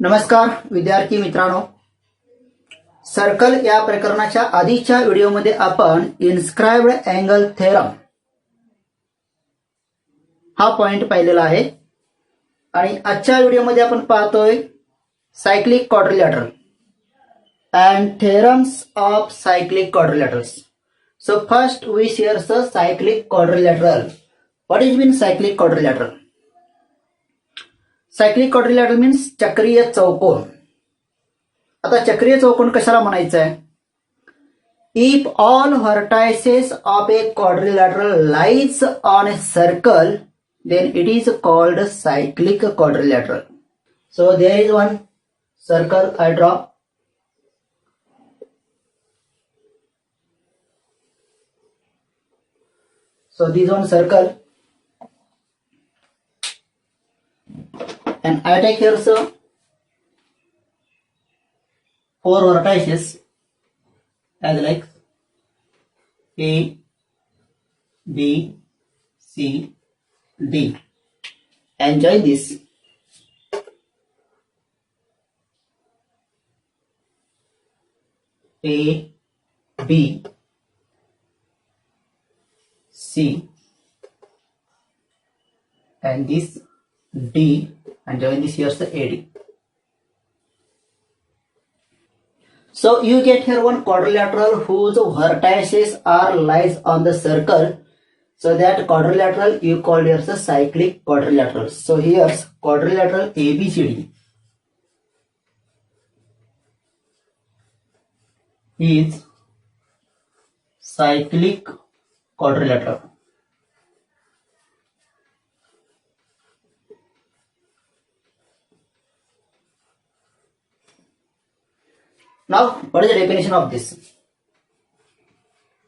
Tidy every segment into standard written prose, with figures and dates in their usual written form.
नमस्कार विद्यार्थी मित्रांनो, सर्कल या प्रकरणाच्या आधीच्या व्हिडिओमध्ये आपण इन्स्क्राइब्ड अँगल थेरम हा पॉइंट पाहिलेला आहे आणि आजच्या व्हिडिओमध्ये आपण पाहतोय cyclic quadrilateral and theorems of cyclic quadrilaterals. So first we share cyclic quadrilateral. What is mean cyclic quadrilateral? Cyclic quadrilateral means चक्रीय चौकोन. आता चक्रीय चौकोन कशाला म्हणायचं आहे? If all vertices of a quadrilateral lies on a circle then it is called cyclic quadrilateral. So there is one circle I draw. So this one circle, and I take here four vertices as like A, B, C, D, and join this. A, B, C, and this D, and join this here the AD. So you get here one quadrilateral whose vertices are lies on the circle. So that quadrilateral you call here the cyclic quadrilateral. So here's quadrilateral ABCD is cyclic quadrilateral. Now what is the definition of this?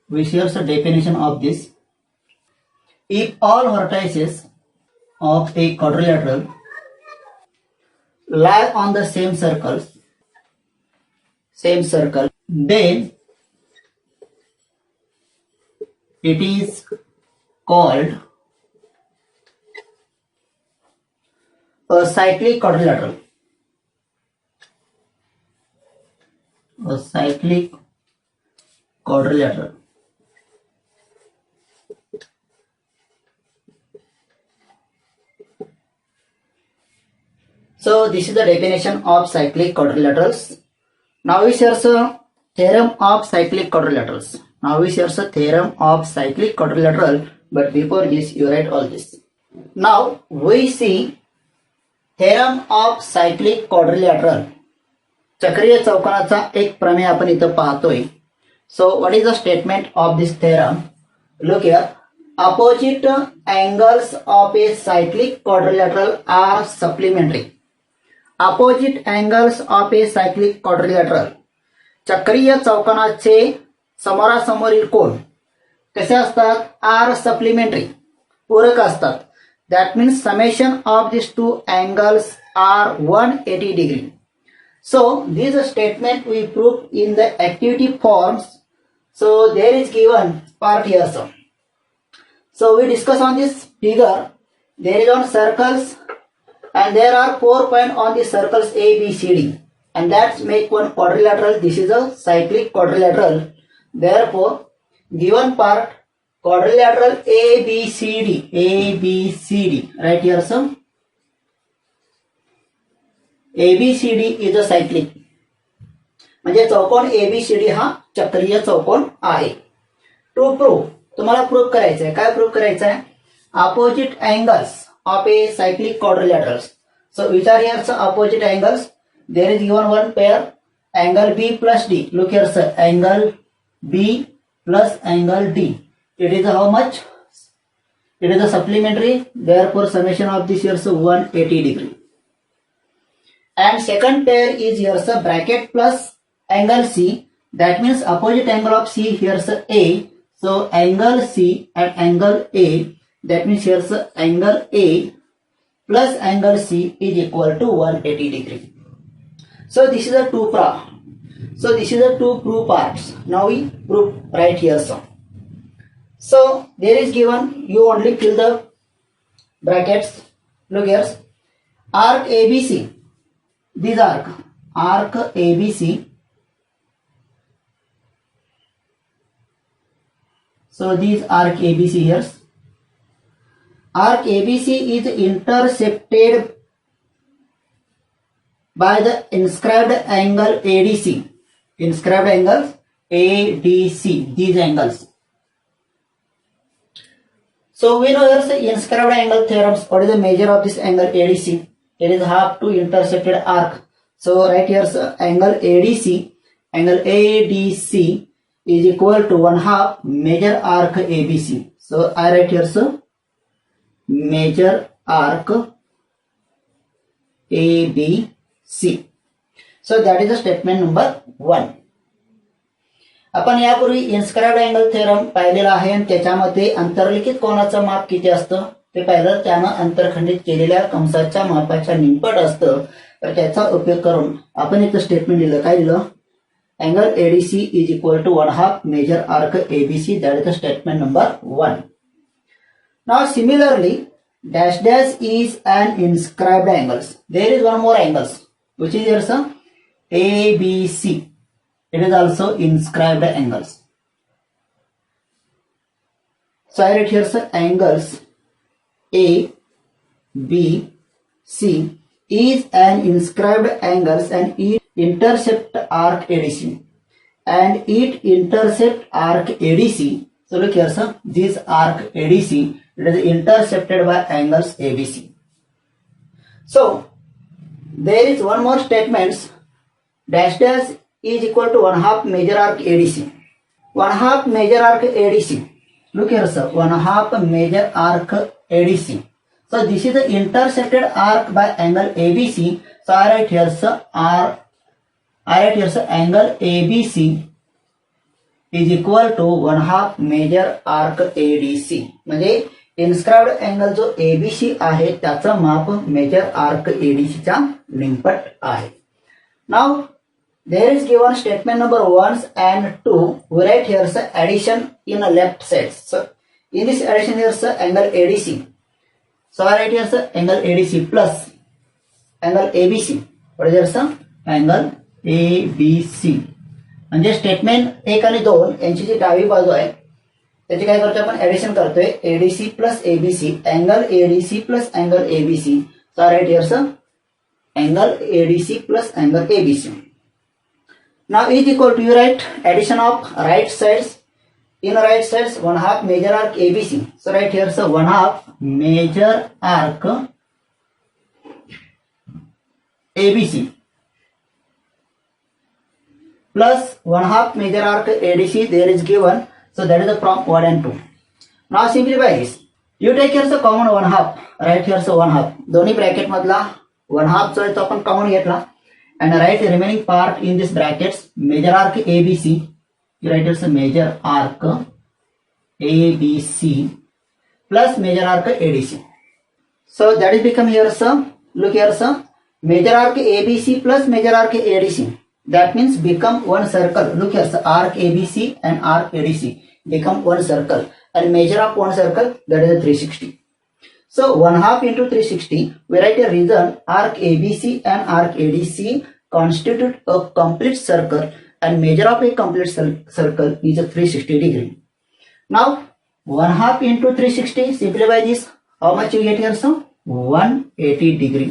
We share the definition of this. If all vertices of a quadrilateral lie on the same circle, then it is called a cyclic quadrilateral. A cyclic quadrilateral. So this is the definition of cyclic quadrilaterals. Now we share the theorem of cyclic quadrilaterals. But before this you write all this. Now we see theorem of cyclic quadrilateral. चक्रीय चौकोनाचा एक प्रमेय आपण इथं पाहतोय. So what is the statement of this theorem? Look here. Opposite angles of a cyclic quadrilateral are supplementary. Opposite angles of a cyclic quadrilateral. चक्रीय चौकोनाचे समोरासमोरील कोन कसे असतात? Are supplementary, पूरक असतात. That means summation of these two angles are 180 degree. So this statement we prove in the activity forms. So there is given part here. So we discuss on this figure. There is one circles and there are 4 points on the circles A, B, C, D, and that make one quadrilateral. This is a cyclic quadrilateral. Therefore given part quadrilateral A, B, C, D. Right here some ABCD is a cyclic. म्हणजे चौकोन ABCD हा चक्रीय चौकोन आहे. To prove, तुम्हाला prove करायचं आहे. काय प्रूव्ह करायचं आहे? Opposite angles of a cyclic quadrilaterals. So which are here the opposite angles? There is given one pair, angle B plus D. Look here sir, angle B plus angle D. It is how much? It is a supplementary. Therefore summation of this here is 180 degree. And second pair is here sir bracket plus angle C. That means opposite angle of C here is A. So angle C and angle A. That means here angle A plus angle C is equal to 180 degree. So this is the two proof parts. Now we prove right here. So there is given, you only fill the brackets. Look here, arc ABC this arc ABC. So this arc ABC here. Arc ABC is intercepted by the inscribed angle ADC. Inscribed angles ADC, these angles. So we know here the inscribed angle theorems. What is the measure of this angle ADC? It is half to intercepted arc. So right here angle ADC, angle ADC is equal to 1/2 major arc ABC. So I write here major arc ABC. So that is the statement number 1. आपण यापूर्वी inscribed angle theorem पाहिलेला आहे आणि त्याच्यामध्ये अंतर्लिखित कोनाचं माप किती असतं ते पाहिलं. त्यानं अंतरखंडित केलेल्या कंसाच्या मापाच्या निमपट असतं. तर त्याचा उपयोग करून आपण इथं स्टेटमेंट दिलं. काय दिलं? Angle ADC is equal to 1/2 major arc ABC. That is the statement number 1. Now similarly dash dash is an inscribed angles. There is one more angles which is here ABC. It is also inscribed angles. So I write here angles A, B, C is an inscribed angles and it intercept arc ADC. And it intercept arc ADC. So look here this arc ADC, it is intercepted by angles ABC. So there is one more statement. Dash dash is equal to 1/2 major arc ADC. 1/2 major arc ADC. Look here sir, 1/2 major arc ADC. So this is the intercepted arc by angle ABC. So I write here angle ABC is equal to 1/2 major arc ADC. म्हणजे inscribed angle जो ABC आहे त्याचं माप major arc ADC च्या निमपट आहे. Now there is given statement number 1 and 2. We write here addition in a left side. So in this addition here angle ADC. So I write here angle ADC plus angle ABC. What is here angle ABC. म्हणजे statement 1 आणि 2 यांची जी डावी बाजू आहे त्याची काय करतोय आपण ऍडिशन करतोय. ADC plus ABC, angle ADC plus angle ABC. So right here angle ADC plus angle ABC. Now is equal to you write addition of right sides. In right sides 1/2 major arc ABC. So right here 1/2 major arc ABC plus 1/2 major arc ADC there is given. So that is the from 1 and 2. Now simplify this. You take here common 1/2. Right here 1/2. दोन्ही bracket मधला 1/2 जो आहे तो आपण common घेतला and write the remaining part in this brackets. Major arc ABC. You write here major arc ABC plus major arc ADC. So that is become here look here major arc ABC plus major arc ADC. That means become one circle. Look here arc ABC and arc ADC become one circle and measure of one circle that is a 360. So 1/2 into 360 we write a region arc ABC and arc ADC constitute a complete circle and measure of a complete circle is a 360 degree. Now 1/2 into 360 simplify this. How much you get here 180 degree.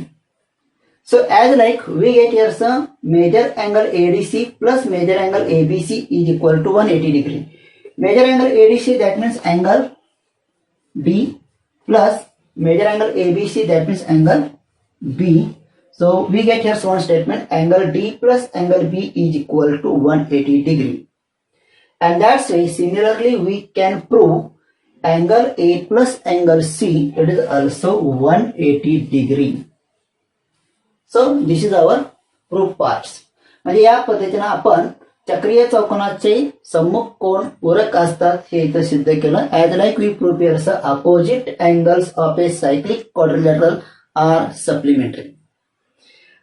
So as like we get here major angle ADC plus major angle ABC is equal to 180 degree. Major angle ADC that means angle D plus major angle ABC that means angle B. So we get here one statement angle D plus angle B is equal to 180 degree. And that's why similarly we can prove angle A plus angle C it is also 180 degree. So this is our proof parts. म्हणजे या पद्धतीने आपण चक्रीय चौकोनाचे सम्मुख कोन पूरक असतात हे इथं सिद्ध केलं. As like we prove here opposite angles of a cyclic quadrilateral are supplementary.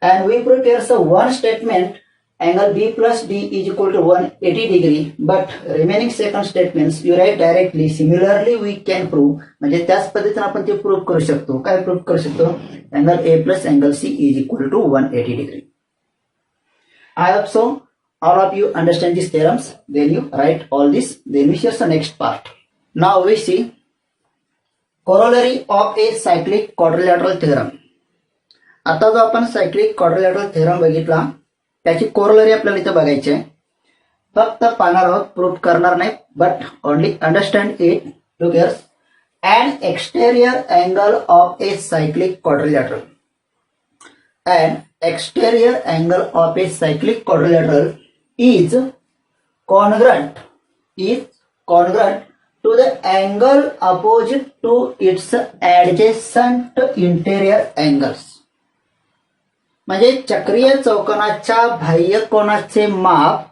And we prove here one statement angle B plus D is equal to 180 degree, but remaining second statements you write directly. Similarly we can prove, म्हणजे त्याच पद्धतीने आपण ते prove करू शकतो. काय prove करू शकतो? angle A plus angle C is equal to 180 degree. I hope so all of you understand these theorems. Then you write all this. Then we share the next part. Now we see corollary of a cyclic quadrilateral theorem. आता जो आपण cyclic quadrilateral theorem बघितला त्याची corollary आपल्याला इथे बघायची आहे. फक्त पाहणार आहोत, प्रूव्ह करणार नाही, but only understand it. Look here, an exterior angle of a cyclic quadrilateral. An exterior angle of a cyclic quadrilateral is congruent to the angle opposite to its adjacent interior angles. म्हणजे चक्रीय चौकोनाच्या बाह्य कोनाचे माप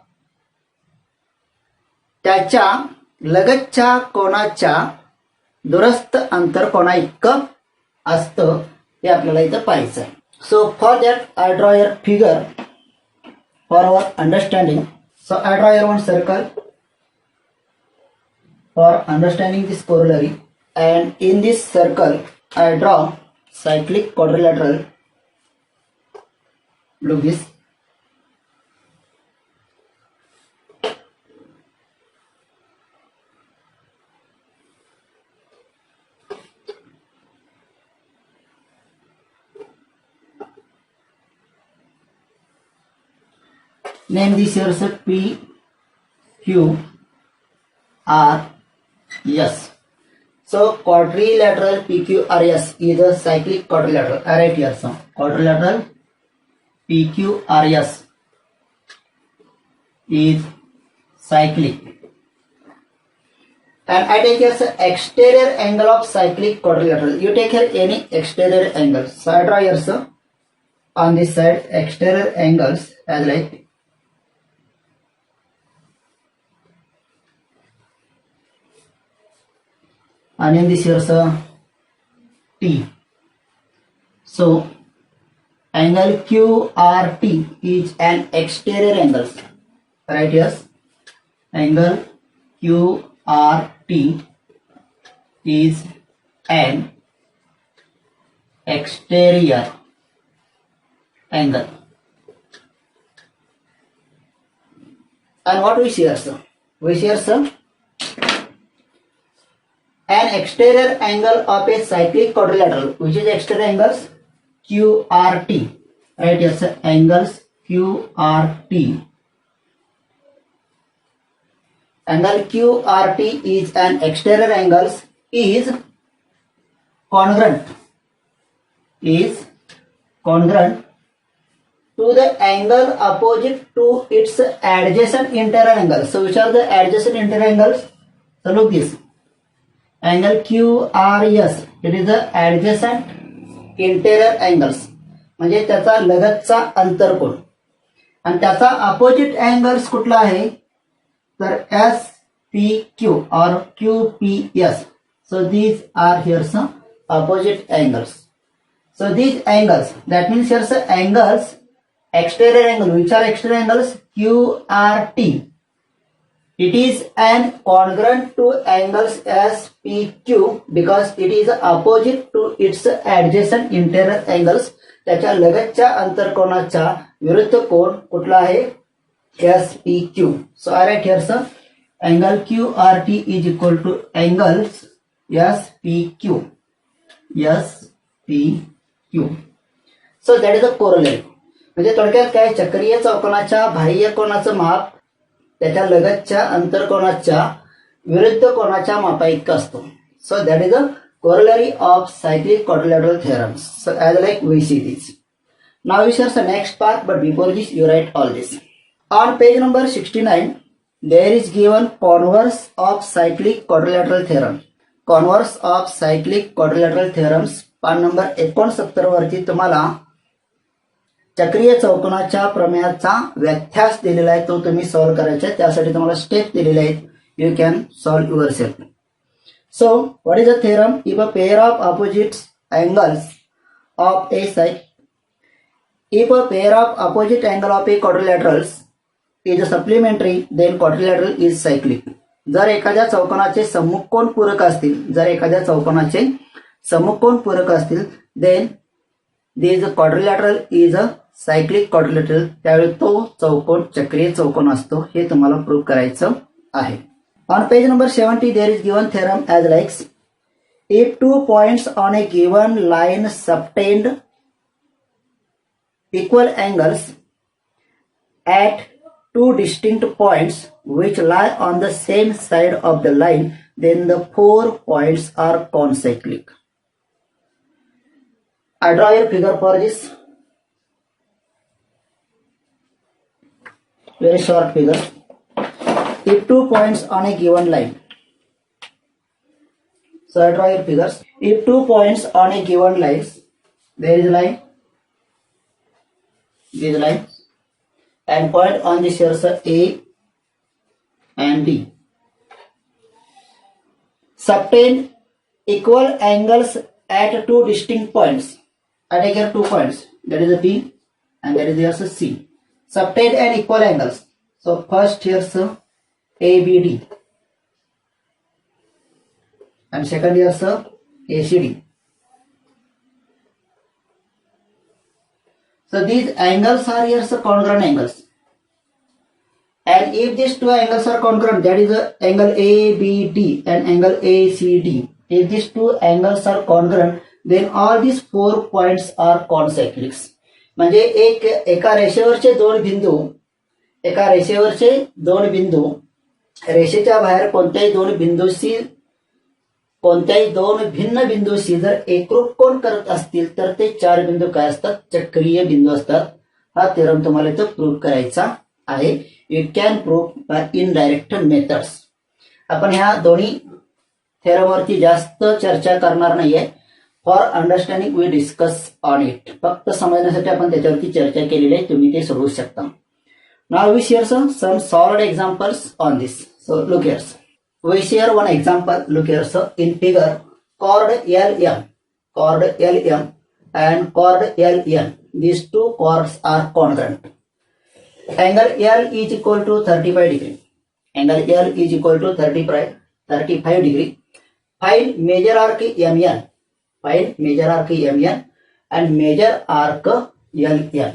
त्याच्या लगतच्या कोनाच्या दुरस्थ अंतर कोना इतकं असतं हे आपल्याला इथं पाहायचं आहे. So for that I draw your figure for our understanding. So I draw your one circle for understanding this corollary, and in this circle I draw cyclic quadrilateral. Look this. Name this yourself P, Q, R, S. So quadrilateral PQRS is a cyclic quadrilateral. I write here some quadrilateral PQRS is cyclic, and I take here the exterior angle of cyclic quadrilateral. You take here any exterior angle. So I draw here so on this side exterior angles as like and in this here so T. So angle QRT is an exterior angle. Right here, angle QRT is an exterior angle. And what we see here, sir? We see here, sir, an exterior angle of a cyclic quadrilateral, which is exterior angles QRT, right? Yes, angles QRT. Angle QRT is an exterior angles is congruent to the angle opposite to its adjacent interior angles. So which are the adjacent interior angles? So look this. Angle QRS, it is the adjacent interior angles, म्हणजे त्याचा लगतचा अंतरकोन, आणि त्याचा opposite angles कुठला आहे तर SPQ और QPS. So these are here some opposite angles. So these angles, that means here the angles, exterior angle, which are exterior angles QRT, it is an congruent to angles SPQ because it is opposite to its adjacent interior angles. त्याच्या लगतच्या अंतरकोनाच्या विरुद्ध कोन कुठला आहे SPQ. So I write here sir, angle QRT is equal to angles SPQ. So that is a corollary. म्हणजे थोडक्यात काय, चक्रीय चौकोनाच्या बाह्य कोनाचं माप त्याच्या लगतच्या अंतरकोनाच्या विरुद्ध कोनाच्या मापा इतका असतो. सो that is a corollary of cyclic quadrilateral theorems. So as like we see this. Now we share the next part, but before this you write all this. On page number 69, there is given converse of cyclic quadrilateral theorem. Converse of cyclic quadrilateral theorems. पान number 69 वरती तुम्हाला चक्रीय चौकोनाच्या प्रमेयाचा व्याख्यास दिलेला आहे, तो तुम्ही solve करायचा आहे. त्यासाठी तुम्हाला स्टेप दिलेले आहेत. You can solve your self. So, what is the theorem? If a pair of opposite angles of a side, If a pair of opposite angle of a quadrilaterals is supplementary, then quadrilateral is cyclic. जर एखाद्या चौकोनाचे सम्मुखकोन पूरक असतील, then this quadrilateral is a cyclic quadrilateral. त्यावेळी तो चौकोन चक्रीय चौकोन असतो. हे तुम्हाला प्रूव्ह करायचं आहे. On page number 70 there is given theorem as likes. If 2 points on a given line subtend equal angles at 2 distinct points which lie on the same side of the line, then the 4 points are concyclic. I draw a figure for this. Very short figure. If 2 points on a given line. So I draw your figures. If 2 points on a given line, there is a line, this line, and point on this here A and B. Subtend equal angles at 2 distinct points. I take here 2 points. That is a B and that is here C. Subtend and equal angles. So first here's ABD. And second here ACD. So these angles are here congruent angles. And if these two angles are congruent, that is angle ABD and angle ACD. If these two angles are congruent, then all these 4 points are concyclics. म्हणजे एका रेषेवरचे दोन बिंदू रेषेच्या बाहेर कोणत्याही दोन भिन्न बिंदूशी जर एकरूप कोन करत असतील तर ते 4 बिंदू काय असतात, चक्रीय बिंदू असतात. हा थेरम तुम्हाला इथं प्रूव्ह करायचा आहे. You can prove by indirect methods. आपण ह्या दोन्ही थेरमवरती जास्त चर्चा करणार नाहीये. For understanding we discuss on it. फक्त समजण्यासाठी आपण त्याच्यावरती चर्चा केलेली आहे. तुम्ही ते सोडवू शकता. Now we share some solid examples on this. So look here. We share one example. Look here, so in figure, chord LM and chord LN. These two chords are congruent. Angle L is equal to 35 degree. Angle L is equal to 35 degree. Find major arc MN. Find major arc MN and major arc LN.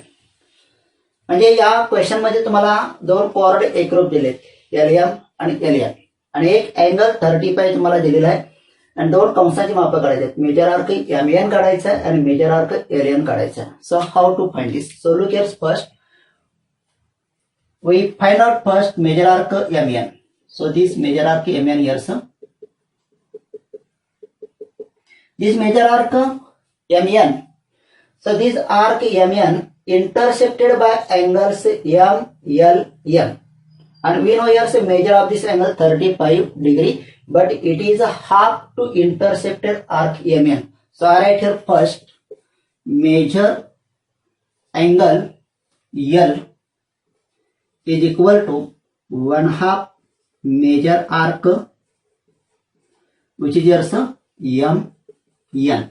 म्हणजे या question मध्ये तुम्हाला 2 cord एकरूप दिलेत, LM आणि LN. आणि एक angle 35 तुम्हाला दिलेला आहे आणि 2 कंसाची माप काढायची आहेत. मेजर आर्क MN काढायचा आहे आणि मेजर आर्क LN काढायचा आहे. So how to find this? So look here. First we find out first major arc MN. So this major arc MN here, sir. This major arc MN. So this arc MN intersected by angles MLN. And we know here the measure of this angle 35 degree, but it is a half to intersected arc MN. So I write here first major angle L is equal to 1/2 major arc, which is here MN.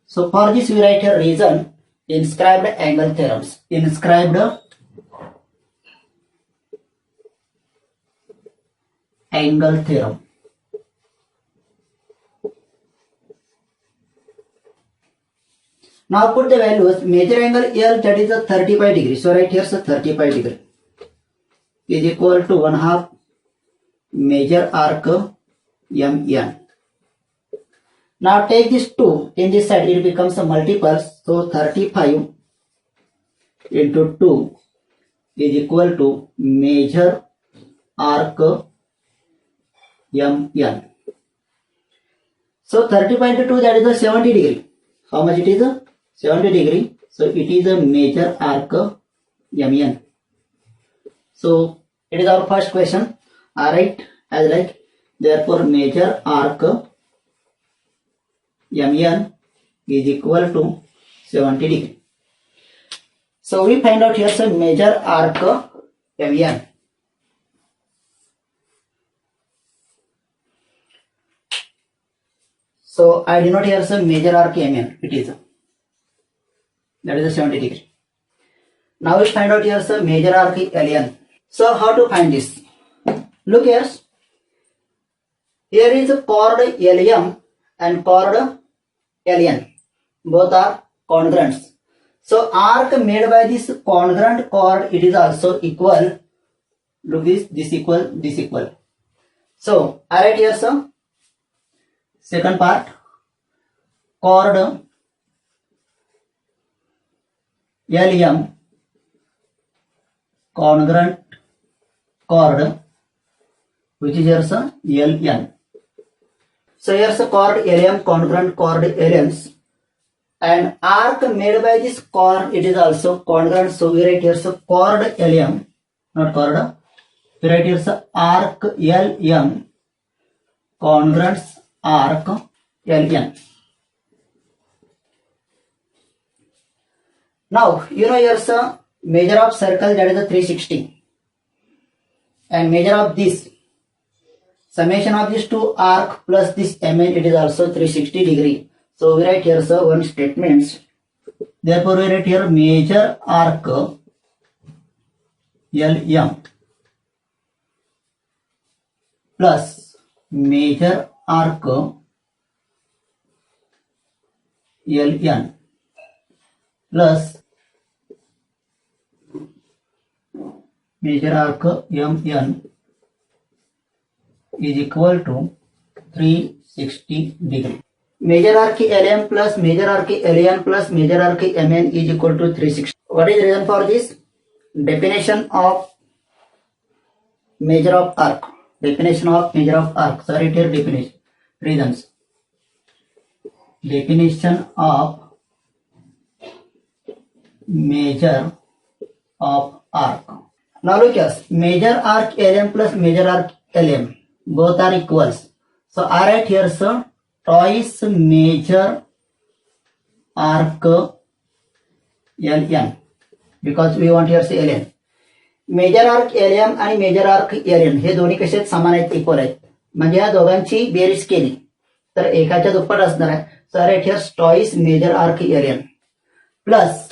So for this we write here reason inscribed angle theorems. Inscribed angle theorem. Now put the values. Major angle L, that is a 35 degree. So right here, so 35 degree is equal to 1/2 major arc MN. Now take this 2 in this side, it becomes a multiple. So 35 into 2 is equal to major arc MN. So 35 into 2, that is a 70 degree. How much it is? 70 degree. So it is a major arc MN. So it is our first question. Alright, as like, therefore major arc MN is equal to 70 degree. So we find out here some major arc MN. So I denote here some major arc MN. It is that is the 70 degree. Now let's find out here the major arc LN. So how to find this? Look here. Here is a chord LM and chord LN. Both are congruents. So arc made by this congruent chord, it is also equal. Look this equal, this equal. So I write here some second part, chord LM congruent chord, which is here some LN. So here's a chord LM congruent chord LNs, and arc made by this chord, it is also congruent. So we write here so chord LM, not chord. We write here so arc LM congruent arc LN. Now you know here's a measure of circle, that is the 360, and measure of this summation of these two arc plus this MN, it is also 360 degree. So we write here so one statement. Therefore we write here major arc LM plus major arc LN plus major arc MN is equal to 360 degree. Major arc LM plus major arc LN plus major arc MN is equal to 360. What is the reason for this? Definition of measure of arc. Definition of measure of arc. Sorry, here definition. Reasons. Definition of measure of arc. Now look at major arc LM plus major arc LM. Both are equals. So I write here so twice major arc LN, because we want here say LN. Major arc LM आणि major arc LN हे दोन्ही कसे आहेत, समान आहेत, equal आहेत. म्हणजे या दोघांची बेरीज केली तर एकाच्या दुप्पट असणार आहे. So I write here twice major arc LN plus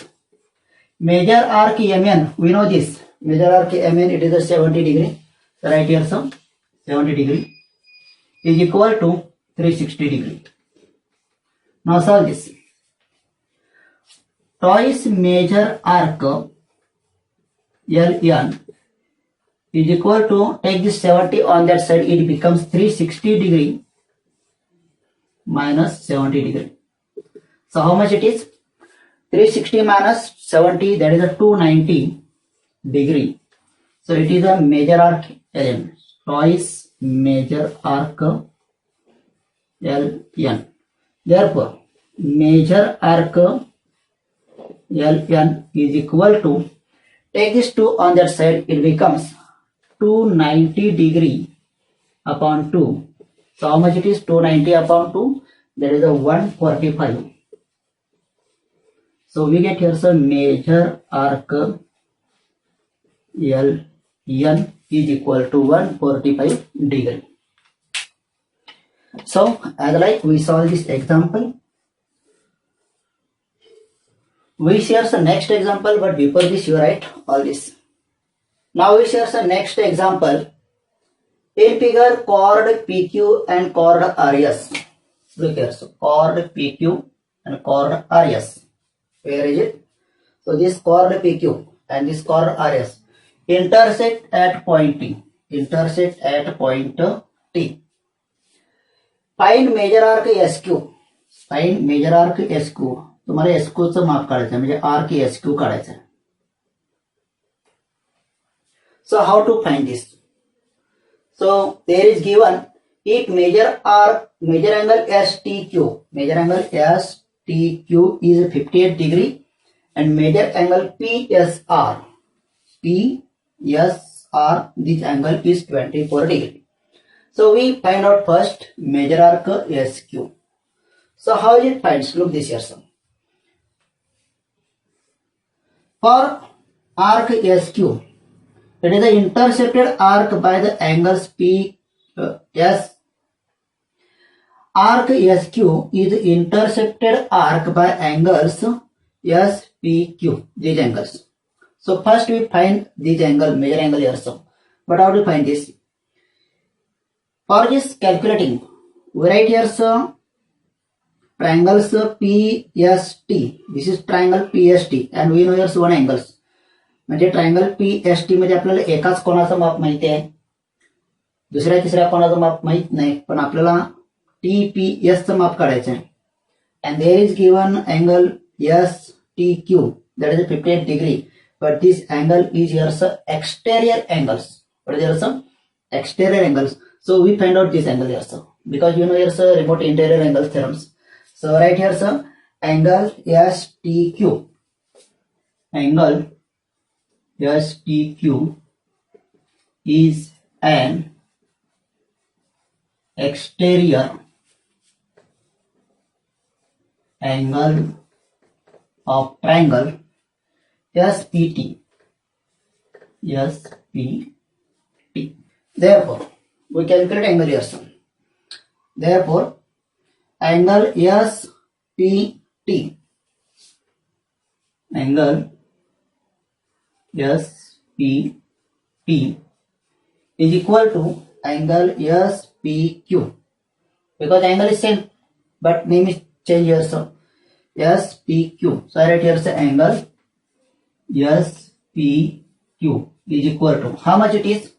major arc MN. We know this major arc MN, it is a 70 degree. So right here some 70 degree is equal to 360 degree. Now solve this. Twice major arc LN is equal to, take this 70 on that side, it becomes 360 degree minus 70 degree. So how much it is? 360 minus 70, that is a 290 degree. So it is a major arc LN. Twice major arc LN. Therefore, major arc LN is equal to, take this 2 on that side, it becomes 290 degree upon 2. So how much it is? 290 upon 2, that is a 145. So we get here some major arc LN is equal to 145 degree. So as like we solve this example, we share the next example, but before this you write all this. Now we share the next example. In figure, chord PQ and chord RS. Look here, so chord PQ and chord RS. Where is it? So this chord PQ and this chord RS intersect at point T. Intersect at point T. Find major arc SQ. Find major arc SQ. तुम्हाला SQ चं माप काढायचं म्हणजे arc SQ काढायचं. So how to find this? So there is given, if major angle STQ, major angle STQ is 58 degree and major angle PSR, this angle is 24 degree. So we find out first major arc SQ. So how is it finds? Look this here, sir. For arc SQ, it is the intercepted arc by the angles P, S. Arc SQ is intercepted arc by angles S, PQ, these angles. So first we find these angle, major angle here. So, but how to find this? For this calculating, we write here so triangles PST. This is triangle PST, and we know here one angles. म्हणजे triangle PST मध्ये आपल्याला एकाच कोणाचं माप माहिती आहे, दुसऱ्या तिसऱ्या कोणाचं माप माहित नाही, पण आपल्याला TPS चं माप काढायचं आहे. And there is given angle STQ, that is 58 degree, but this angle is here some exterior angles. What is here some exterior angles? So we find out this angle here, sir, because you know here sir remote interior angle theorems. So right here sir, angle STQ, angle STQ is an exterior angle of triangle SPT. Therefore, we calculate angle here. Therefore, angle SPT, angle SPT is equal to angle SPQ, because angle is same but name is change here. So SPQ, so I write here say angle SPQ is equal to how much it is?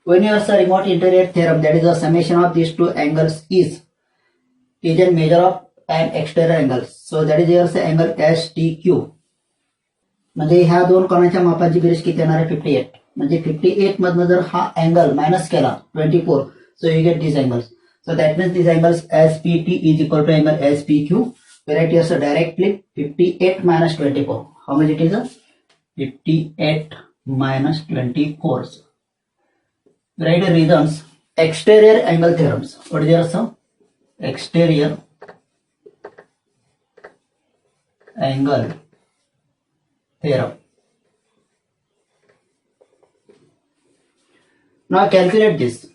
When you use a remote interior theorem, that is the summation of these two angles is a measure of an exterior angle. So that is here say angle STQ. म्हणजे ह्या दोन कोणाच्या मापाची berries किती येणार आहे? 58. म्हणजे 58 मधनं जर हा अँगल मायनस केला 24, so you get these angles. So that means these angles SPT is equal to angle SPQ. We write here so directly 58 minus 24. How much it is? 58 minus 24. Write the reasons. Exterior angle theorems. What is there some? Exterior angle theorem. Now calculate this.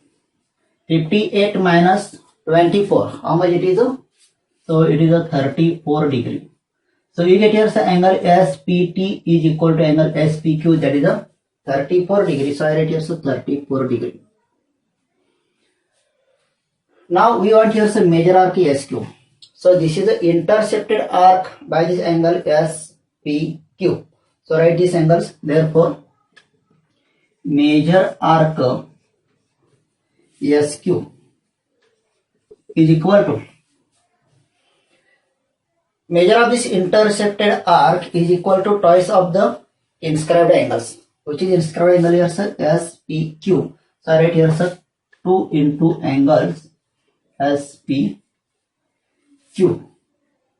58 minus 24. How much it is? So it is a 34 degree. So you get here the angle SPT is equal to angle SPQ, that is a 34 degree. So I write here so 34 degree. Now we want here some major arc SQ. So this is the intercepted arc by this angle SPQ. So write these angles. Therefore, major arc SQ is equal to measure of this intercepted arc is equal to twice of the inscribed angles. Which is inscribed angle here sir? SPQ. So I write here sir 2 into angles SPQ.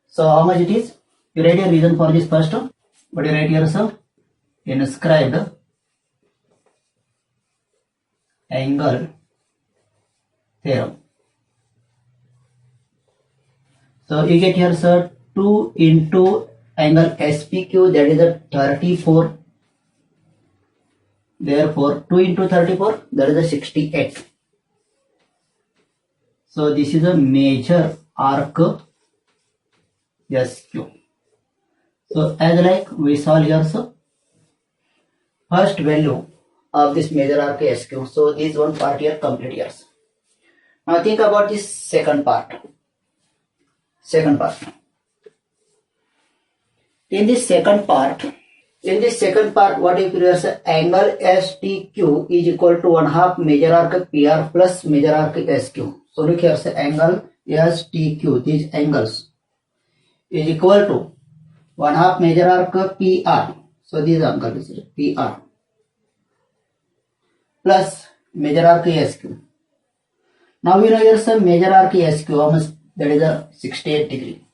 So how much it is? You write a reason for this first. But you write here sir, inscribed angle theorem. So you get here sir 2 into angle SPQ, that is a 34. Therefore 2 into 34, that is a 68. So this is a major arc SQ. So as like we solve here, so first value of this major arc SQ. So this one part here complete here. Now think about this second part. In this second part, what if here say angle STQ is equal to 1/2 major arc PR plus major arc SQ. So look here say angle STQ, these angles is equal to 1/2 major arc PR. So these angles is PR plus major arc SQ. Now we know here some major arc SQ, how much? That is a 68 degree.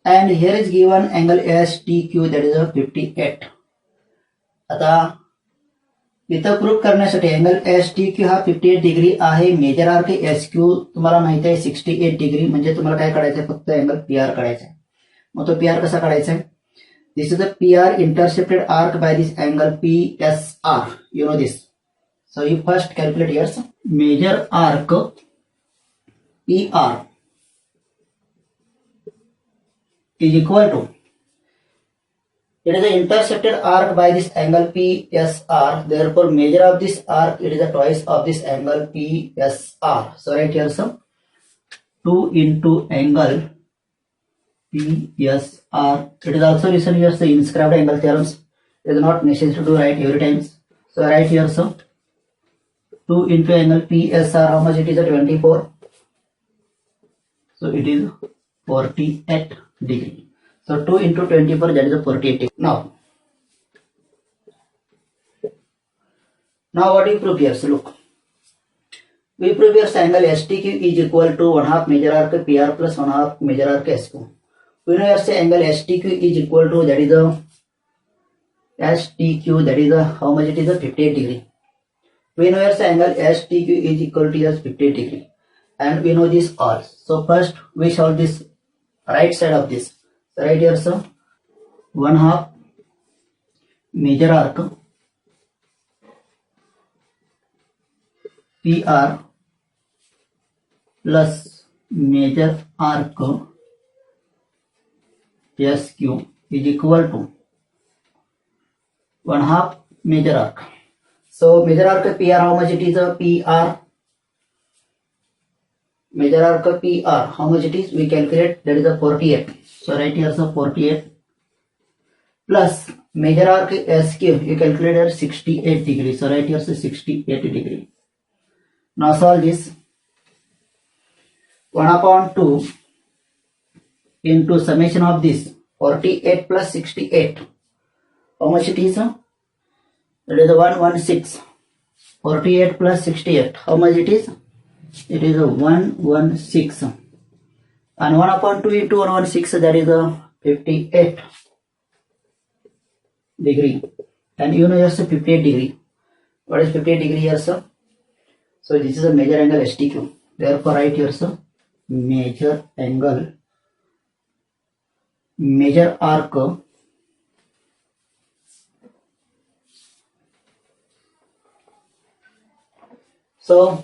And here is given angle STQ, that is a 58. आता इथं proof करण्यासाठी angle STQ हा 58 degree आहे, major arc SQ तुम्हाला माहिती आहे 68 degree, म्हणजे तुम्हाला काय काढायचं आहे? फक्त अँगल PR काढायचा आहे. मग तो PR कसा काढायचा आहे? This is the PR intercepted arc by this angle PSR. You know this. So you first calculate here major arc PR is equal to It is an intersected arc by this angle PSR. Therefore, measure of this arc, it is a twice of this angle PSR. So right here some 2 into angle PSR. It is also written as the inscribed angle theorems. It is not necessary to write every time. So right here some 2 into angle PSR. How much it is? 24. So it is 48 degree. So 2 into 24, that is a 48 degree. Now what we prove here? So look, we prove here angle STQ is equal to 1/2 major arc PR plus 1/2 major arc SQ. We know here angle STQ is equal to, that is a STQ, that is a, how much it is? 58 degree. We know here angle STQ is equal to as 58 degree, and we know this all. So first we solve this right side of this. So right here so 1/2 major arc PR plus major arc SQ is equal to 1/2 major arc. So major arc PR, how much it is? PR. Major arc PR, how much it is? We calculate, that is a 48. So right here so 48 plus major arc SQ, you calculate at 68 degree. So right here so 68 degree. Now solve this. 1/2 into summation of this 48 plus 68. How much it is? It is 116. 48 plus 68. How much it is? It is 116. And 1/2 into 116, that is a 58 degree. And you know here so 58 degree. What is 58 degree here so? So this is a major angle STQ. Therefore write here so major angle, major arc so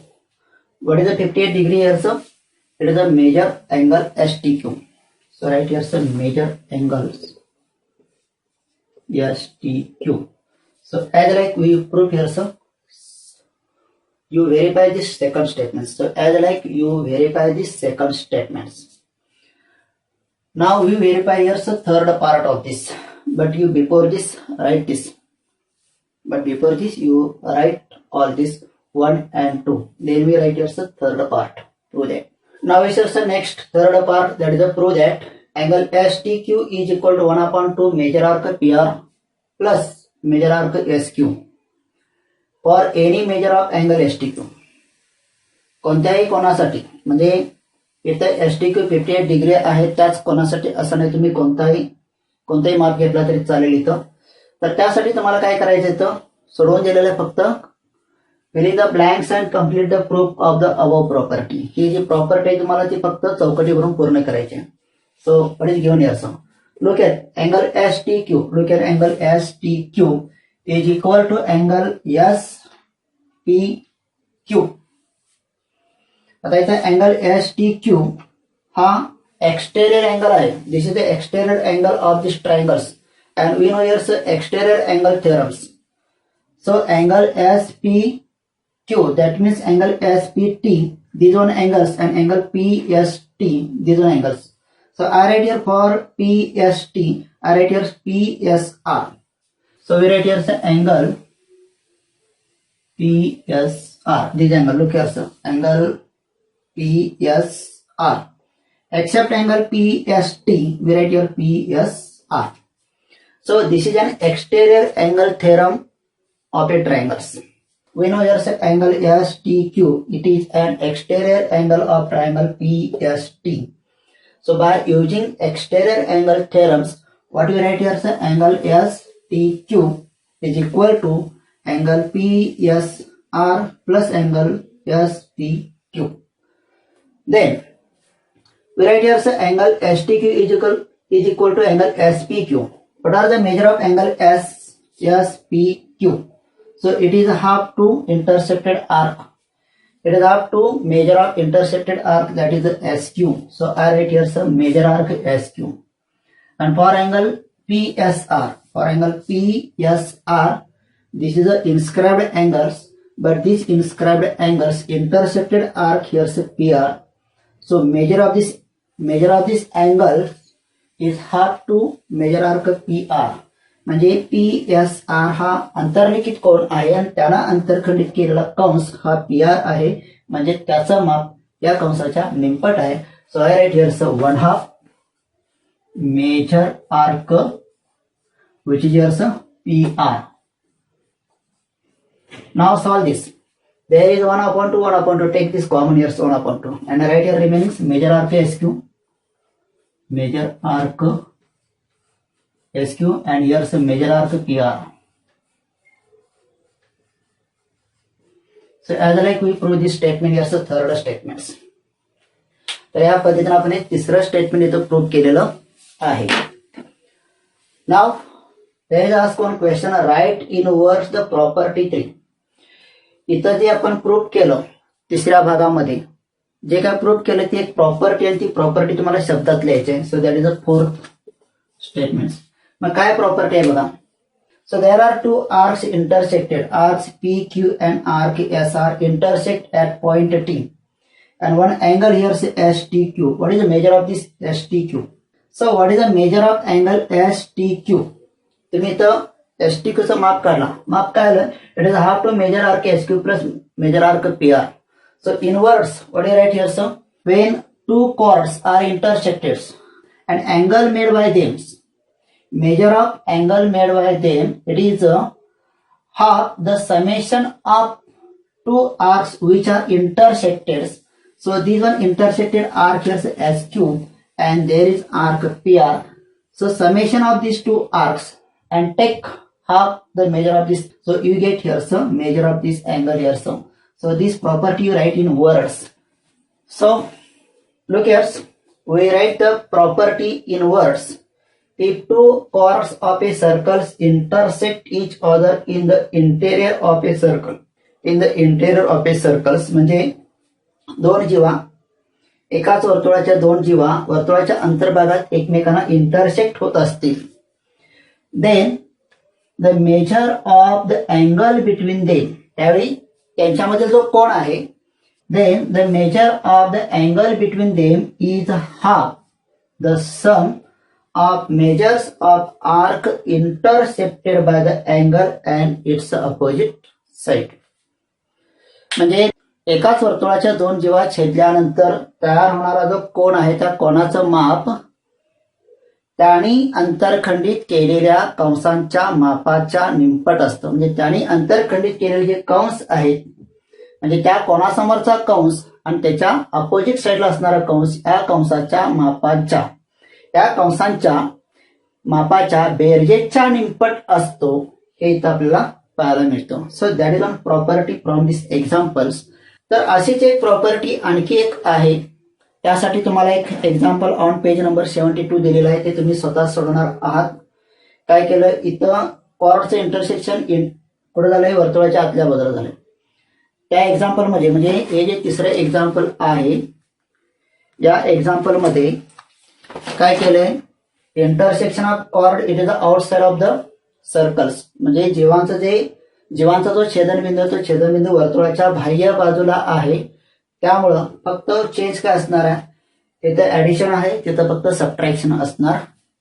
what is the 58 degree here so? It is a major angle STQ. So right here so major angles STQ. So as like we prove here so you verify this second statement. So as like you verify this second statements. Now we verify here so third part of this. But you before this write this. But before this you write all this 1 and 2. Then we write here so third part. Prove that. Now we the next third part, that is the prove that angle STQ is equal to 1/2 major arc PR plus major arc SQ for any measure of angle STQ. कोणत्याही कोणासाठी, म्हणजे इथे STQ 58 degree आहे त्याच कोणासाठी असं नाही, तुम्ही कोणताही माप घेतला तरी चालेल इथं. तर त्यासाठी तुम्हाला काय करायचं इथं सोडवून दिलेलं फक्त filling the blanks and complete the proof of the above property. ही जी प्रॉपर्टी आहे तुम्हाला ती फक्त चौकटी भरून पूर्ण करायची आहे. So what is given here so look at angle STQ. Look at angle STQ is equal to angle SPQ. आता इथे angle STQ हा exterior angle आहे. This is the exterior angle of these triangles, and we know here so exterior angle theorems. So angle SPQ, that means angle SPT, these one angles, and angle PST, these one angles. So I write here for PST, I write here PSR. So we write here the angle PSR. This angle, look here sir, angle PSR. Except angle PST, we write here PSR. So this is an exterior angle theorem of a triangles. We know here the angle STQ, it is an exterior angle of triangle PST. So by using exterior angle theorems, what we write here is angle STQ is equal to angle PSR plus angle SPQ. Then we write here angle STQ is equal to angle SPQ. What are the measure of angle SPQ? So it is half to intersected arc. It is up to measure of intersected arc, that is the SQ. So I write here some measure arc SQ. And for angle PSR, or angle PSR. This is the inscribed angles, but these inscribed angles intersected arc here's PR. So measure of this angle is half to measure arc PR. म्हणजे PSR हा अंतर्लिखित कोन आहे आणि त्याला अंतरखंडित केलेला कंस हा PR आहे, म्हणजे त्याचं माप या कंसाच्या निमपट आहे. So I write here 1/2 measure arc which is here PR. Now solve this. There is 1/2. Take this common here 1/2 and right here remains measure arc SQ. Measure arc SQ and here's measure arc PR. So as like we prove this statement, here's the third statement. तर या पद्धतीने आपण एक तिसरं statement इथं prove केलेलं आहे. नाव there is asked one question, write in words the property 3. इथं जे आपण प्रूव्ह केलं तिसऱ्या भागामध्ये जे काय प्रूव्ह केलं ती एक प्रॉपर्टी आणि ती प्रॉपर्टी तुम्हाला शब्दात लिहायची आहे. So that is a fourth statement. मग काय प्रॉपर्टी आहे बघा. So there are two arcs intersected, arcs PQ and arc SR intersect at point T and one angle here is STQ. What is the measure of this STQ? So what is the measure of angle STQ? तुम्ही इथं STQ चं माप काढला. माप काय आलं? It is half to major arc SQ plus major arc PR. So in words, what do you write here, sir? When two chords are intersected, an angle made by them, measure of angle made by them, it is half the summation of two arcs which are intersected. So this one intersected arc here is SQ and there is arc PR. So summation of these two arcs and take half the measure of this. So you get here some measure of this angle here some. So this property you write in words. So look here, we write the property in words. If two chords of a circle intersect each other in the interior of a circle, in the interior of a circles म्हणजे दोन जीवा एकाच वर्तुळाच्या दोन जीवा वर्तुळाच्या अंतर्भागात एकमेकांना intersect होत असतील, then the measure of the angle between them, त्यावेळी त्यांच्यामधील जो कोण आहे, then the measure of the angle between them is half the sum of measures of arc intersected by the angle and its opposite side. म्हणजे एकाच वर्तुळाच्या दोन जीवा छेदल्यानंतर तयार होणारा जो कोन आहे त्या कोनाचं माप त्यांनी अंतरखंडित केलेल्या कंसांच्या मापाच्या निमपट असतं. म्हणजे त्यांनी अंतरखंडित केलेले जे कंस आहेत म्हणजे त्या कोणासमोरचा कंस आणि त्याच्या अपोजिट साईडला असणारा कंस या कंसाच्या मापाच्या या कंसांच्या मापाच्या बेरजेच्या निमपट असतो हे इथं आपल्याला पाहायला मिळतं. सो that is one property from this examples. तर अशीच एक प्रॉपर्टी आणखी एक आहे. त्यासाठी तुम्हाला एक एक्झाम्पल ऑन पेज नंबर 72 दिलेलं आहे, ते तुम्ही स्वतः सोडवणार आहात. काय केलं इथं कॉर्डचं इंटरसेक्शन कुठं झालंय वर्तुळाच्या आतल्या बाजूला झालंय. त्या एक्झाम्पल मध्ये म्हणजे हे जे तिसरं एक्झाम्पल आहे या एक्झाम्पल मध्ये काय केलंय intersection of chord it is the outside of the circles. म्हणजे जीवांचा जो छेदनबिंदू तो छेदनबिंदू वर्तुळाच्या बाह्य बाजूला आहे. त्यामुळं फक्त चेंज काय असणार आहे, तिथे ऍडिशन आहे तिथं फक्त सबट्रॅक्शन असणार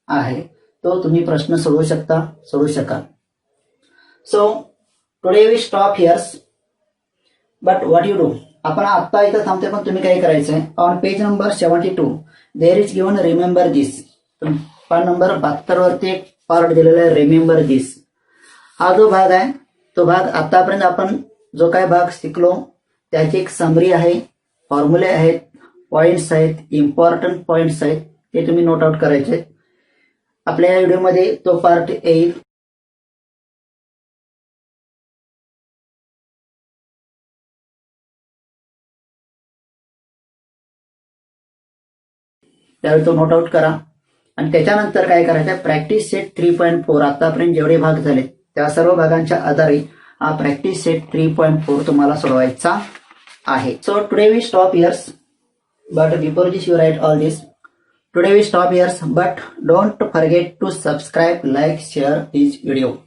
आहे. तो तुम्ही प्रश्न सोडवू शकाल. So today we stop here's but what you do. आपण आता इथं थांबते पण तुम्ही काय करायचंय on page number 72 there is given remember this. पान नंबर 72 वरती एक पार्ट दिलेला आहे रिमेंबर दिस. हा जो भाग आहे तो भाग आतापर्यंत आपण जो काय भाग शिकलो त्याची एक समरी आहे, फॉर्म्युले आहेत, पॉइंट्स आहेत, इम्पॉर्टंट पॉइंट्स आहेत, ते तुम्ही नोट आउट करायचे. आपल्या या व्हिडिओमध्ये तो पार्ट येईल. त्यावेळी तो नोट आउट करा आणि त्याच्यानंतर काय करायचं प्रॅक्टिस सेट 3.4 आतापर्यंत जेवढे भाग झाले त्या सर्व भागांच्या आधारे हा प्रॅक्टिस सेट 3.4 तुम्हाला सोडवायचा आहे. So today we stop here's but before this you write all this. Today we stop here, but don't forget to subscribe, like, share this video.